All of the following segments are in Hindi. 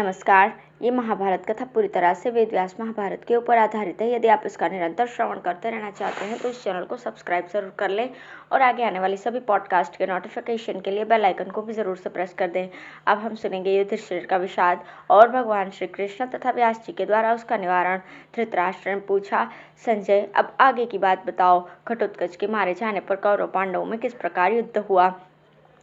नमस्कार। ये महाभारत कथा पूरी तरह से वेद व्यास महाभारत के ऊपर आधारित है। यदि आप इसका निरंतर श्रवण करते रहना चाहते हैं तो इस चैनल को सब्सक्राइब जरूर कर लें और आगे आने वाली सभी पॉडकास्ट के नोटिफिकेशन के लिए बेल आइकन को भी जरूर से प्रेस कर दें। अब हम सुनेंगे युधिष्ठिर का विषाद और भगवान श्री कृष्ण तथा व्यास जी के द्वारा उसका निवारण। धृतराष्ट्र ने पूछा, संजय अब आगे की बात बताओ। घटोत्कच के मारे जाने पर कौरव पांडवों में किस प्रकार युद्ध हुआ।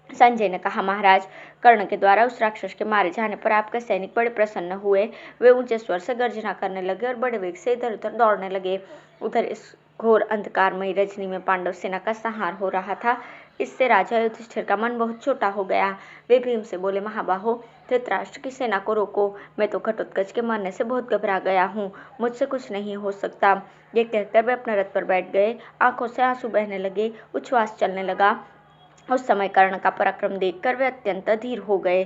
संजय ने कहा, महाराज, कर्ण के द्वारा उस राक्षस के मारे जाने पर आपके सैनिक बड़े प्रसन्न हुए। वे ऊंचे स्वर से गर्जना करने लगे और बड़े वेग से इधर उधर दौड़ने लगे। उधर इस घोर अंधकारमयी रजनी में पांडव सेना का संहार हो रहा था। इससे राजा युधिष्ठिर का मन बहुत छोटा हो गया। वे भीम से बोले, महाबाहो, धृतराष्ट्र की सेना को रोको। मैं तो घटोत्कच के मरने से बहुत घबरा गया हूँ, मुझसे कुछ नहीं हो सकता। ये कहकर वे अपने रथ पर बैठ गए। आंखों से आंसू बहने लगे, उच्छ्वास चलने लगा। उस समय कर्ण का पराक्रम देखकर वे अत्यंत अधीर हो गए।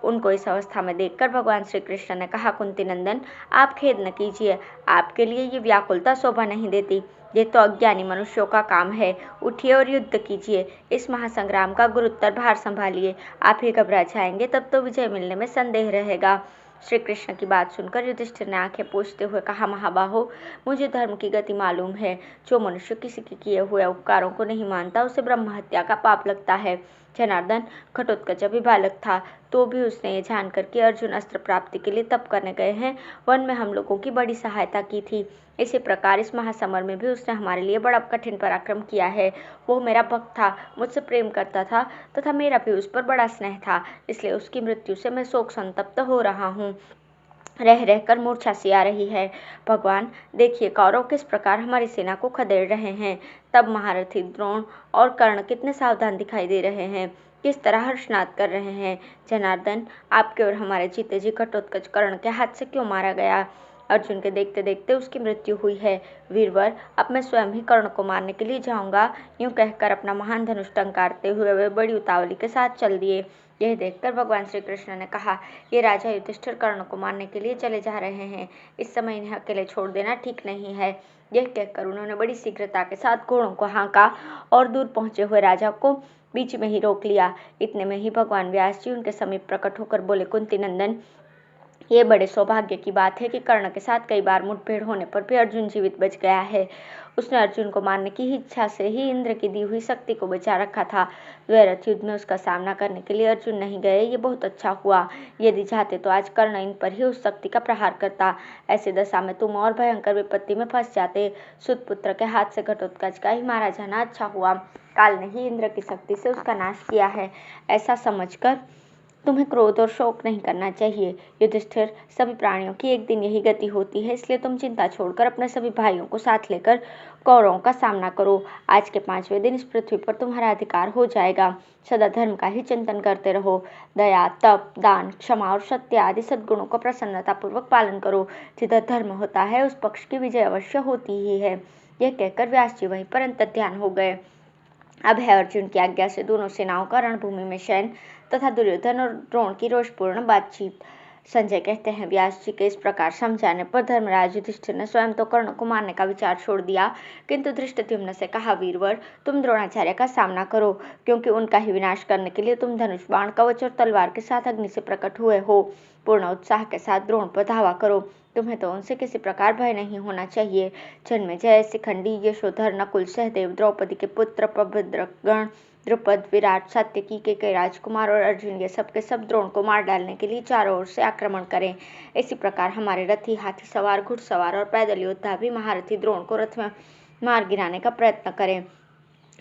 उनको इस अवस्था में देखकर भगवान श्री कृष्ण ने कहा, कुंती नंदन, आप खेद न कीजिए, आपके लिए ये व्याकुलता शोभा नहीं देती। ये तो अज्ञानी मनुष्यों का काम है। उठिए और युद्ध कीजिए, इस महासंग्राम का गुरुतर भार संभालिए। आप ही घबरा जाएंगे तब तो विजय मिलने में संदेह रहेगा। श्री कृष्ण की बात सुनकर युधिष्ठिर ने आंखें पोंछते हुए कहा, महाबाहो, मुझे धर्म की गति मालूम है। जो मनुष्य किसी के किए हुए उपकारों को नहीं मानता उसे ब्रह्म हत्या का पाप लगता है। जनार्दन, घटोत्कच अभी बालक था तो भी उसने ये जानकर कि अर्जुन अस्त्र प्राप्ति के लिए तप करने गए हैं, वन में हम लोगों की बड़ी सहायता की थी। इसी प्रकार इस महासमर में भी उसने हमारे लिए बड़ा कठिन पराक्रम किया है। वो मेरा भक्त था, मुझसे प्रेम करता था तथा मेरा भी उस पर बड़ा स्नेह था, इसलिए उसकी मृत्यु से मैं शोक संतप्त हो रहा हूँ। रह रहकर मूर्छा सी आ रही है। भगवान, देखिए कौरव किस प्रकार हमारी सेना को खदेड़ रहे हैं। तब महारथी द्रोण और कर्ण कितने सावधान दिखाई दे रहे हैं, किस तरह हर्षनाद कर रहे हैं। जनार्दन, आपके और हमारे जीते जी घटोत्कच कर्ण के हाथ से क्यों मारा गया। अर्जुन के देखते देखते उसकी मृत्यु हुई है। वीरवर, अब मैं स्वयं ही कर्ण को मारने के लिए जाऊंगा। यूं कहकर अपना महान धनुष टंकारते हुए वे बड़ी उतावली के साथ चल दिए। यह देखकर भगवान श्री कृष्ण ने कहा, ये राजा युधिष्ठिर कर्ण को मारने के लिए चले जा रहे हैं। इस समय इन्हें अकेले छोड़ देना ठीक नहीं है। यह कहकर उन्होंने बड़ी शीघ्रता के साथ घोड़ों को हाँका और दूर पहुंचे हुए राजा को बीच में ही रोक लिया। इतने में ही भगवान व्यास जी उनके समीप प्रकट होकर बोले, कुंती नंदन, ये बड़े सौभाग्य की बात है कि कर्ण के साथ कई बार मुठभेड़ होने पर भी अर्जुन जीवित बच गया है। उसने अर्जुन को मारने की इच्छा से ही इंद्र की दी हुई शक्ति को बचा रखा था। द्वैरथ युद्ध में उसका सामना करने के लिए अर्जुन नहीं गए, ये बहुत अच्छा हुआ। यदि चाहते तो आज कर्ण इन पर ही उस शक्ति का प्रहार करता। ऐसी दशा में तुम और भयंकर विपत्ति में फंस जाते। सुतपुत्र के हाथ से घटोत्कच का ही मारा जाना अच्छा हुआ। काल ने ही इंद्र की शक्ति से उसका नाश किया है। ऐसा समझकर तुम्हें क्रोध और शोक नहीं करना चाहिए। युधिष्ठिर, सभी प्राणियों की एक दिन यही गति होती है, इसलिए तुम चिंता छोड़कर अपने सभी भाइयों को साथ लेकर कौरवों का सामना करो। आज के 5वें दिन इस पृथ्वी पर तुम्हारा अधिकार हो जाएगा। सदा धर्म का ही चिंतन करते रहो। दया, तप, दान, क्षमा और सत्य आदि सद्गुणों का प्रसन्नतापूर्वक पालन करो। जिधर धर्म होता है उस पक्ष की विजय अवश्य होती ही है। यह कहकर व्यास जी वहीं पर अंतर्ध्यान हो गए। अब है अर्जुन की आज्ञा से दोनों सेनाओं का रणभूमि में शयन तथा दुर्योधन और द्रोण की रोषपूर्ण बातचीत। संजय कहते हैं, व्यास जी के इस प्रकार समझाने पर धर्मराज युधिष्ठिर ने स्वयं तो कर्ण को मारने का विचार छोड़ दिया, किंतु धृष्टद्युम्न से कहा, वीरवर, तुम द्रोणाचार्य का सामना करो, क्योंकि उनका ही विनाश करने के लिए तुम धनुष बाण, कवच और तलवार के साथ अग्नि से प्रकट हुए हो। पूर्ण उत्साह के साथ द्रोण पर धावा करो। तुम्हें तो उनसे किसी प्रकार भय नहीं होना चाहिए। जन्मेजय, शिखंडी, यशोधर, नकुल, सहदेव, द्रौपदी के पुत्र, प्रभद्रगण, द्रुपद, विराट, सात्यकी के राजकुमार और अर्जुन, ये सब के सब द्रोण को मार डालने के लिए चारों ओर से आक्रमण करें। इसी प्रकार हमारे रथी, हाथी सवार, घुड़सवार और पैदल योद्धा भी महारथी द्रोण को रथ में मार गिराने का प्रयत्न करें।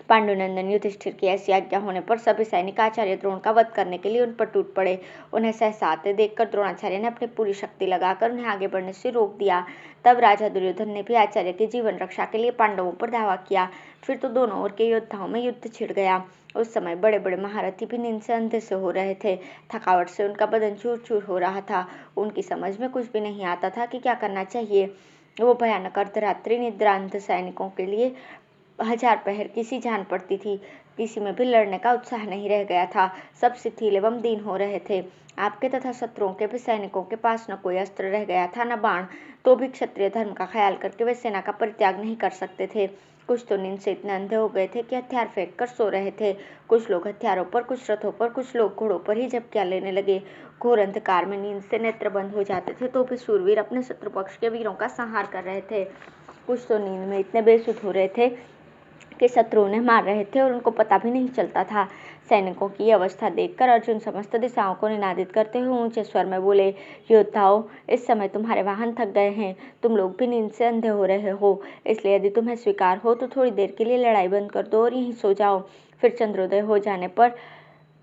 पांडुनंदन युधिष्ठिर की ऐसी आज्ञा होने पर सभी सैनिक आचार्य द्रोण का वध करने के लिए उन पर टूट पड़े। उन्हें सहसा आते देखकर द्रोणाचार्य ने अपनी पूरी शक्ति लगाकर उन्हें आगे बढ़ने से रोक दिया। तब राजा दुर्योधन ने भी आचार्य की जीवन रक्षा के लिए पांडवों पर धावा किया। फिर तो दोनों ओर के योद्धाओं में युद्ध छिड़ गया। उस समय बड़े बड़े महारथी भी नींद से अंधे से हो रहे थे। थकावट से उनका बदन चूर चूर हो रहा था। उनकी समझ में कुछ भी नहीं आता था कि क्या करना चाहिए। वो भयानक अर्धरात्रि निद्रांत सैनिकों के लिए 1000 पहर की सी जान पड़ती थी। किसी में भी लड़ने का उत्साह नहीं रह गया था। सब शिथिल एवं दीन हो रहे थे। आपके तथा शत्रुओं के भी सैनिकों के पास न कोई अस्त्र रह गया था, न बाण। तो भी क्षत्रिय धर्म का ख्याल करके वे सेना का परित्याग नहीं कर सकते थे। कुछ तो नींद से इतने अंधे हो गए थे कि हथियार फेंक कर सो रहे थे। कुछ लोग हथियारों पर, कुछ रथों पर, कुछ लोग घोड़ों पर ही झपकियां लेने लगे। घोर अंधकार में नींद से नेत्र बंद हो जाते थे, तो भी शूरवीर अपने शत्रु पक्ष के वीरों का संहार कर रहे थे। कुछ तो नींद में इतने बेसुध हो रहे थे कि शत्रु उन्हें मार रहे थे और उनको पता भी नहीं चलता था। सैनिकों की अवस्था देखकर अर्जुन समस्त दिशाओं को निनादित करते हुए ऊंचे स्वर में बोले, योद्धाओं, इस समय तुम्हारे वाहन थक गए हैं, तुम लोग भी नींद से अंधे हो रहे हो, इसलिए यदि तुम्हें स्वीकार हो तो थोड़ी देर के लिए लड़ाई बंद कर दो और यहीं सो जाओ। फिर चंद्रोदय हो जाने पर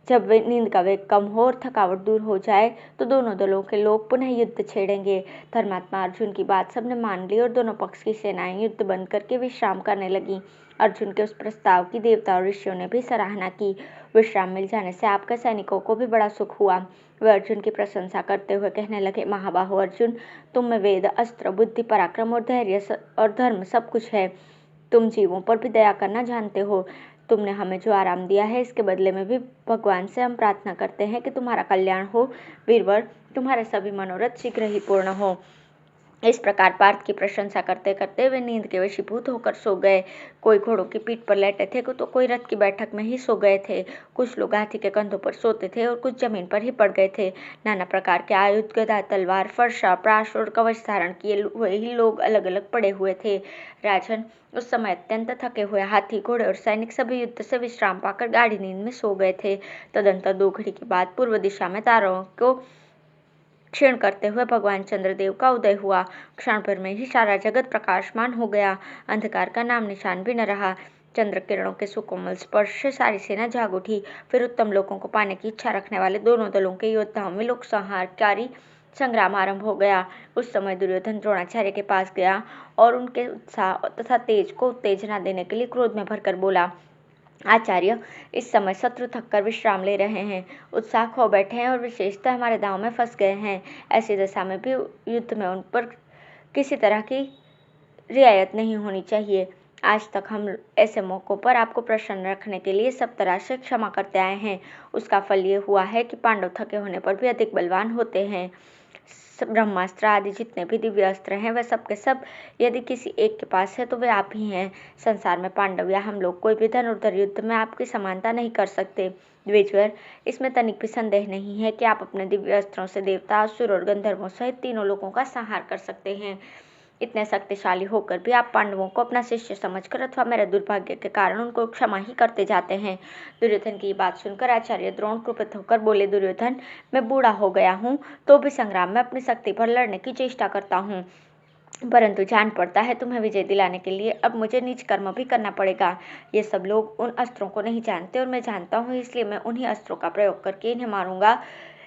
जब नींद का वेग कम हो और थकावट दूर हो जाए तो दोनों दलों के लोग पुनः युद्ध छेड़ेंगे। धर्मात्मा अर्जुन की बात सबने मान ली और दोनों पक्ष की सेनाएं युद्ध बंद करके विश्राम करने लगी। अर्जुन के उस प्रस्ताव की देवता और ऋषियों ने भी सराहना की। विश्राम मिल जाने से आपके सैनिकों को भी बड़ा सुख हुआ। वे अर्जुन की प्रशंसा करते हुए कहने लगे, महाबाहु अर्जुन, तुम में वेद, अस्त्र, बुद्धि, पराक्रम और धैर्य और धर्म सब कुछ है। तुम जीवों पर भी दया करना जानते हो। तुमने हमें जो आराम दिया है, इसके बदले में भी भगवान से हम प्रार्थना करते हैं कि तुम्हारा कल्याण हो। वीरवर, तुम्हारे सभी मनोरथ शीघ्र ही पूर्ण हो। इस प्रकार पार्थ की प्रशंसा करते करते वे नींद के वशीभूत होकर सो गए। कोई घोड़ों की पीठ पर लेटे थे तो कोई रथ की बैठक में ही सो गए थे। कुछ लोग हाथी के कंधों पर सोते थे और कुछ जमीन पर ही पड़ गए थे। नाना प्रकार के आयुध, गदा, तलवार, फरसा, प्राश और कवच धारण किए हुए ही लोग अलग अलग पड़े हुए थे। राजन, उस समय अत्यंत थके हुए हाथी, घोड़े और सैनिक सभी युद्ध से विश्राम पाकर गाढ़ी नींद में सो गए थे। तदंतर 2 घड़ी के बाद पूर्व दिशा में तारों को क्षीण करते हुए भगवान चंद्रदेव का उदय हुआ। क्षण भर में ही सारा जगत प्रकाशमान हो गया। अंधकार का नाम निशान भी न रहा। चंद्र किरणों के सुकोमल स्पर्श से सारी सेना जाग उठी। फिर उत्तम लोकों को पाने की इच्छा रखने वाले दोनों दलों के योद्धाओं में लोक संहारकारी संग्राम आरंभ हो गया। उस समय दुर्योधन द्रोणाचार्य के पास गया और उनके उत्साह तथा तेज को उत्तेजना देने के लिए क्रोध में भरकर बोला, आचार्य, इस समय शत्रु थककर विश्राम ले रहे हैं, उत्साह खो बैठे हैं और विशेषतः हमारे दांव में फंस गए हैं। ऐसी दशा में भी युद्ध में उन पर किसी तरह की रियायत नहीं होनी चाहिए। आज तक हम ऐसे मौकों पर आपको प्रसन्न रखने के लिए सब तरह से क्षमा करते आए हैं। उसका फल ये हुआ है कि पांडव थके होने पर भी अधिक बलवान होते हैं। ब्रह्मास्त्र आदि जितने भी दिव्य अस्त्र हैं, वह सब के सब यदि किसी एक के पास है तो वे आप ही हैं। संसार में पांडव या हम लोग कोई भी धनुर्धर युद्ध में आपकी समानता नहीं कर सकते। द्विजवर, इसमें तनिक भी संदेह नहीं है कि आप अपने दिव्य अस्त्रों से देवता, असुर और गंधर्वों सहित तीनों लोगों का संहार कर सकते हैं। इतने शक्तिशाली होकर भी आप पांडवों को अपना शिष्य समझकर अथवा मेरे दुर्भाग्य के कारण उनको क्षमा ही करते जाते हैं। दुर्योधन की बात सुनकर आचार्य द्रोण कुपित होकर बोले, दुर्योधन, मैं बूढ़ा हो गया हूँ तो भी संग्राम में अपनी शक्ति पर लड़ने की चेष्टा करता हूँ, परंतु जान पड़ता है तुम्हें विजय दिलाने के लिए अब मुझे नीच कर्म भी करना पड़ेगा। ये सब लोग उन अस्त्रों को नहीं जानते और मैं जानता हूँ, इसलिए मैं उन्हीं अस्त्रों का प्रयोग करके इन्हें मारूंगा।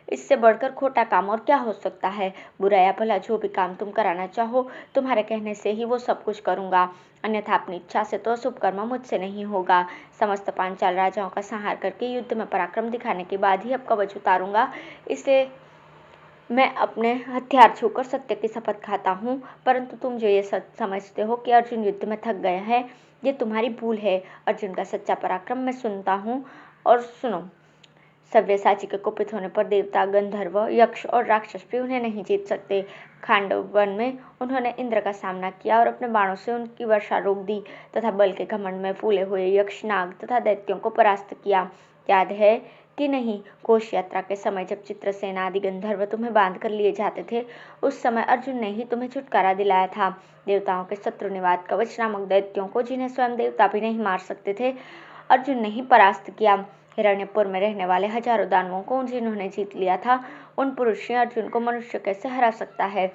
इससे बढ़कर खोटा काम और क्या हो सकता है। बुरा या भला जो भी काम तुम कराना चाहो, तुम्हारे कहने से ही वो सब कुछ करूंगा, अन्यथा अपनी इच्छा से तो अशुभ कर्म मुझसे नहीं होगा। समस्त पांचाल राजाओं का संहार करके युद्ध में पराक्रम दिखाने के बाद ही अब कवच उतारूंगा। इसलिए मैं अपने हथियार छूकर सत्य की शपथ खाता हूँ। परंतु तुम जो ये समझते हो कि अर्जुन युद्ध में थक गया है, ये तुम्हारी भूल है। अर्जुन का सच्चा पराक्रम मैं सुनता हूँ। और सुनो, सव्यसाची के कुपित होने पर देवता, गंधर्व, यक्ष और राक्षस भी उन्हें नहीं जीत सकते। खांडव वन में उन्होंने इंद्र का सामना किया और अपने बाणों से उनकी वर्षा रोक दी तथा बल के घमंड में फूले हुए यक्ष, नाग तथा दैत्यों को परास्त किया। याद है कि नहीं, घोष यात्रा के समय जब चित्रसेन आदि गंधर्व तुम्हें बांध कर लिए जाते थे, उस समय अर्जुन ने ही तुम्हें छुटकारा दिलाया था। देवताओं के शत्रु निवात कवच नामक दैत्यों को, जिन्हें स्वयं देवता भी नहीं मार सकते थे, अर्जुन ने ही परास्त किया। हिरण्यपुर में रहने वाले हजारों दानवों को जिन्होंने जीत लिया था, उन पुरुष ने अर्जुन को मनुष्य कैसे हरा सकता है।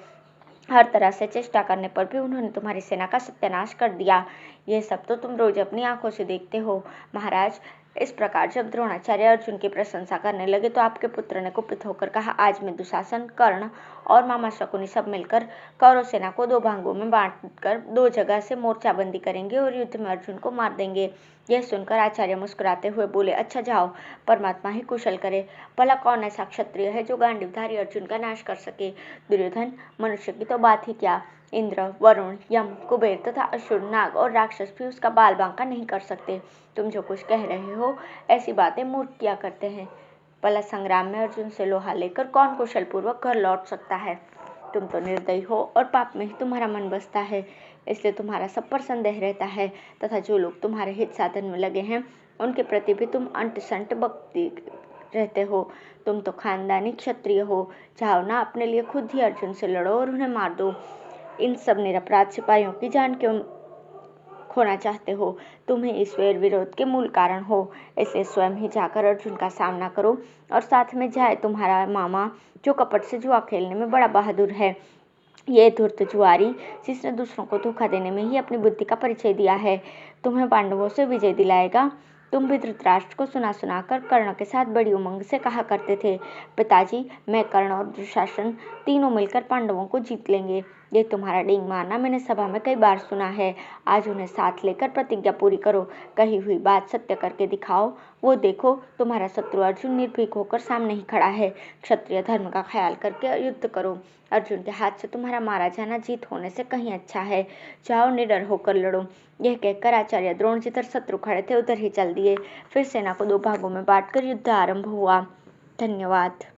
हर तरह से चेष्टा करने पर भी उन्होंने तुम्हारी सेना का सत्यानाश कर दिया। यह सब तो तुम रोज अपनी आंखों से देखते हो। महाराज, इस प्रकार जब द्रोणाचार्य अर्जुन की प्रशंसा करने लगे तो आपके पुत्र ने कुपित होकर कहा, आज मैं दुशासन, कर्ण और मामा शकुनी सब मिलकर कौरव सेना को 2 भागों में बांटकर 2 जगह से मोर्चाबंदी करेंगे और युद्ध में अर्जुन को मार देंगे। यह सुनकर आचार्य मुस्कुराते हुए बोले, अच्छा जाओ, परमात्मा ही कुशल करे। भला कौन ऐसा क्षत्रिय है जो गांडीवधारी अर्जुन का नाश कर सके। दुर्योधन, मनुष्य की तो बात ही क्या, इंद्र, वरुण, यम, कुबेर तथा असुर, नाग और राक्षस भी उसका बाल बांका नहीं कर सकते। तुम जो कुछ कह रहे हो ऐसी बातें मूर्ख किया करते हैं। भला संग्राम में अर्जुन से लोहा लेकर कौन कुशल पूर्वक घर लौट सकता है। तुम तो निर्दयी हो और पाप में ही तुम्हारा मन बसता है, इसलिए तुम्हारा सब पर संदेह रहता है तथा जो लोग तुम्हारे हित साधन में लगे हैं उनके प्रति भी तुम अंट संट बकती रहते हो। तुम तो खानदानी क्षत्रिय हो, जाओ ना अपने लिए खुद ही अर्जुन से लड़ो और उन्हें मार दो। इन सब निरपराध सिपाहियों की जान क्यों खोना चाहते हो। तुम ही इस वैर विरोध के मूल कारण हो, इसलिए स्वयं ही जाकर अर्जुन का सामना करो और साथ में जाए तुम्हारा मामा जो कपट से जुआ खेलने में बड़ा बहादुर है। ये धूर्त जुआरी जिसने दूसरों को धोखा देने में ही अपनी बुद्धि का परिचय दिया है, तुम्हें पांडवों से विजय दिलाएगा। तुम भी धृतराष्ट्र को सुना सुनाकर कर्ण के साथ बड़ी उमंग से कहा करते थे, पिताजी मैं कर्ण और दुशासन तीनों मिलकर पांडवों को जीत लेंगे। ये तुम्हारा डींग मारना मैंने सभा में कई बार सुना है। आज उन्हें साथ लेकर प्रतिज्ञा पूरी करो, कही हुई बात सत्य करके दिखाओ। वो देखो तुम्हारा शत्रु अर्जुन निर्भीक होकर सामने ही खड़ा है। क्षत्रिय धर्म का ख्याल करके युद्ध करो। अर्जुन के हाथ से तुम्हारा मारा जाना जीत होने से कहीं अच्छा है। जाओ निडर होकर लड़ो। यह कहकर आचार्य द्रोण जिधर शत्रु खड़े थे उधर ही चल दिए। फिर सेना को दो भागों में बांटकर युद्ध आरंभ हुआ। धन्यवाद।